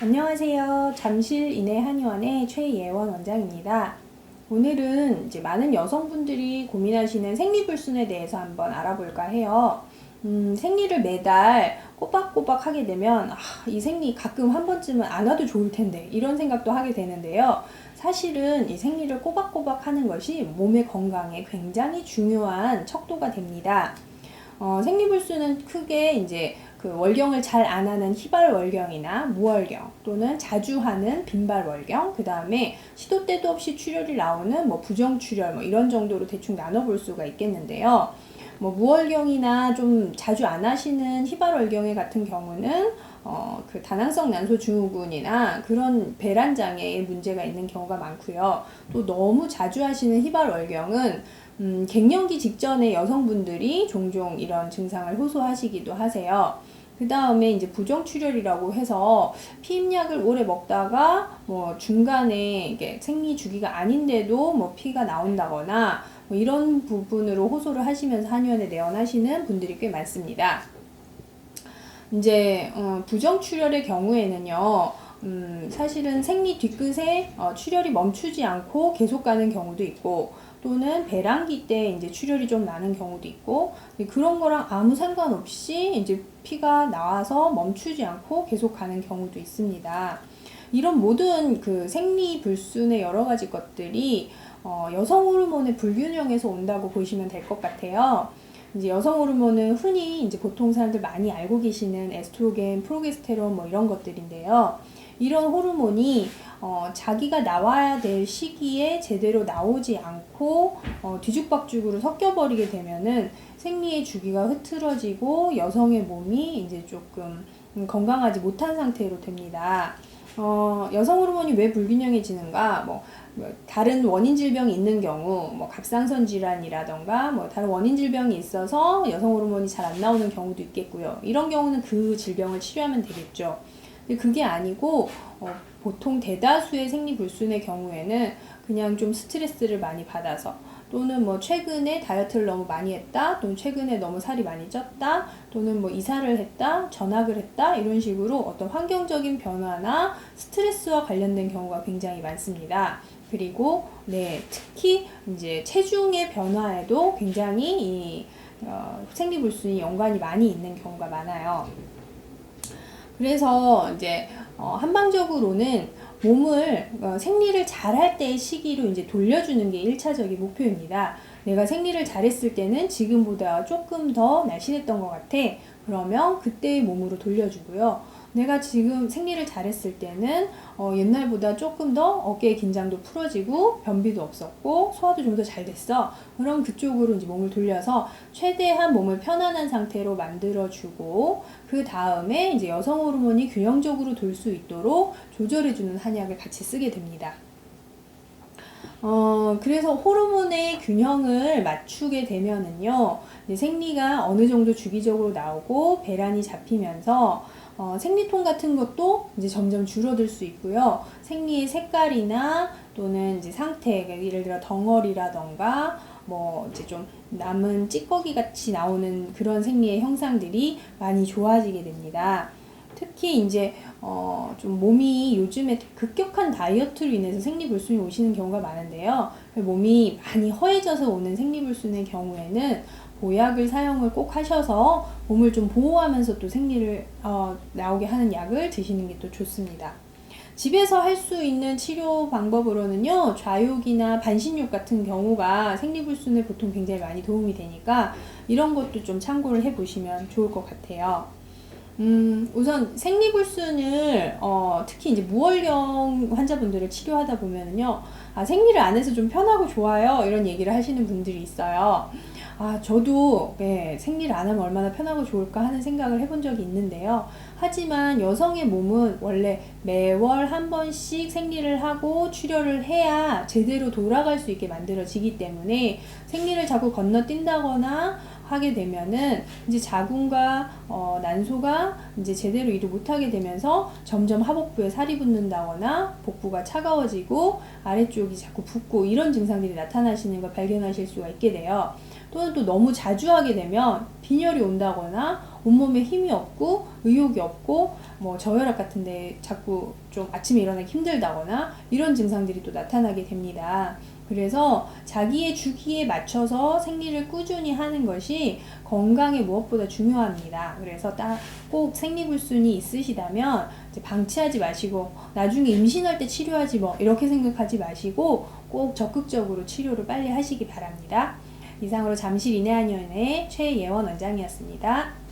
안녕하세요. 잠실 인해 한의원의 최예원 원장입니다. 오늘은 이제 많은 여성분들이 고민하시는 생리불순에 대해서 한번 알아볼까 해요. 생리를 매달 꼬박꼬박 하게 되면 이 생리 가끔 한 번쯤은 안 와도 좋을 텐데 이런 생각도 하게 되는데요. 사실은 이 생리를 꼬박꼬박 하는 것이 몸의 건강에 굉장히 중요한 척도가 됩니다. 생리불순은 크게 이제 그 월경을 잘 안 하는 희발월경이나 무월경 또는 자주 하는 빈발월경, 그 다음에 시도 때도 없이 출혈이 나오는 부정출혈 이런 정도로 대충 나눠볼 수가 있겠는데요. 무월경이나 좀 자주 안 하시는 희발월경의 같은 경우는 그 다낭성 난소 증후군이나 그런 배란 장애의 문제가 있는 경우가 많고요. 또 너무 자주 하시는 희발월경은 갱년기 직전에 여성분들이 종종 이런 증상을 호소하시기도 하세요. 그 다음에 이제 부정출혈이라고 해서 피임약을 오래 먹다가 중간에 이게 생리 주기가 아닌데도 피가 나온다거나 이런 부분으로 호소를 하시면서 한의원에 내원하시는 분들이 꽤 많습니다. 이제 부정출혈의 경우에는요. 사실은 생리 뒤끝에 출혈이 멈추지 않고 계속 가는 경우도 있고, 또는 배란기 때 이제 출혈이 좀 나는 경우도 있고, 그런 거랑 아무 상관없이 이제 피가 나와서 멈추지 않고 계속 가는 경우도 있습니다. 이런 모든 그 생리 불순의 여러 가지 것들이 여성 호르몬의 불균형에서 온다고 보시면 될 것 같아요. 이제 여성 호르몬은 흔히 이제 보통 사람들 많이 알고 계시는 에스트로겐, 프로게스테론 이런 것들인데요. 이런 호르몬이 자기가 나와야 될 시기에 제대로 나오지 않고 뒤죽박죽으로 섞여버리게 되면은 생리의 주기가 흐트러지고 여성의 몸이 이제 조금 건강하지 못한 상태로 됩니다. 여성 호르몬이 왜 불균형해지는가? 다른 원인 질병이 있는 경우, 갑상선 질환이라던가, 다른 원인 질병이 있어서 여성 호르몬이 잘 안 나오는 경우도 있겠고요. 이런 경우는 그 질병을 치료하면 되겠죠. 근데 그게 아니고, 보통 대다수의 생리불순의 경우에는 그냥 좀 스트레스를 많이 받아서, 또는 최근에 다이어트를 너무 많이 했다, 또는 최근에 너무 살이 많이 쪘다, 또는 이사를 했다, 전학을 했다, 이런 식으로 어떤 환경적인 변화나 스트레스와 관련된 경우가 굉장히 많습니다. 그리고 특히 이제 체중의 변화에도 굉장히 이 생리불순이 연관이 많이 있는 경우가 많아요. 그래서 이제 한방적으로는 몸을 생리를 잘할 때의 시기로 이제 돌려주는 게 1차적인 목표입니다. 내가 생리를 잘했을 때는 지금보다 조금 더 날씬했던 것 같아. 그러면 그때의 몸으로 돌려주고요. 내가 지금 생리를 잘했을 때는 옛날보다 조금 더 어깨의 긴장도 풀어지고 변비도 없었고 소화도 좀 더 잘 됐어. 그럼 그쪽으로 이제 몸을 돌려서 최대한 몸을 편안한 상태로 만들어주고, 그 다음에 이제 여성 호르몬이 균형적으로 돌 수 있도록 조절해주는 한약을 같이 쓰게 됩니다. 그래서 호르몬의 균형을 맞추게 되면은요, 생리가 어느 정도 주기적으로 나오고 배란이 잡히면서 생리통 같은 것도 이제 점점 줄어들 수 있고요. 생리의 색깔이나 또는 이제 상태, 예를 들어 덩어리라던가 이제 좀 남은 찌꺼기 같이 나오는 그런 생리의 형상들이 많이 좋아지게 됩니다. 특히 이제 좀 몸이 요즘에 급격한 다이어트로 인해서 생리불순이 오시는 경우가 많은데요. 몸이 많이 허해져서 오는 생리불순의 경우에는 보약을 사용을 꼭 하셔서 몸을 좀 보호하면서 또 생리를 나오게 하는 약을 드시는 게 또 좋습니다. 집에서 할 수 있는 치료 방법으로는요, 좌욕이나 반신욕 같은 경우가 생리불순에 보통 굉장히 많이 도움이 되니까 이런 것도 좀 참고를 해보시면 좋을 것 같아요. 우선 생리불순을 특히 이제 무월경 환자분들을 치료하다 보면은요, 생리를 안 해서 좀 편하고 좋아요, 이런 얘기를 하시는 분들이 있어요. 저도 생리를 안 하면 얼마나 편하고 좋을까 하는 생각을 해본 적이 있는데요. 하지만 여성의 몸은 원래 매월 한 번씩 생리를 하고 출혈을 해야 제대로 돌아갈 수 있게 만들어지기 때문에 생리를 자꾸 건너뛴다거나 하게 되면은 이제 자궁과 난소가 이제 제대로 일을 못하게 되면서 점점 하복부에 살이 붙는다거나 복부가 차가워지고 아래쪽이 자꾸 붓고 이런 증상들이 나타나시는 걸 발견하실 수가 있게 돼요. 또는 또 너무 자주 하게 되면 빈혈이 온다거나 온몸에 힘이 없고 의욕이 없고 뭐 저혈압 같은데 자꾸 좀 아침에 일어나기 힘들다거나 이런 증상들이 또 나타나게 됩니다. 그래서 자기의 주기에 맞춰서 생리를 꾸준히 하는 것이 건강에 무엇보다 중요합니다. 그래서 꼭 생리불순이 있으시다면 이제 방치하지 마시고 나중에 임신할 때 치료하지 뭐 이렇게 생각하지 마시고 꼭 적극적으로 치료를 빨리 하시기 바랍니다. 이상으로 잠실 인해한의원의 최예원 원장이었습니다.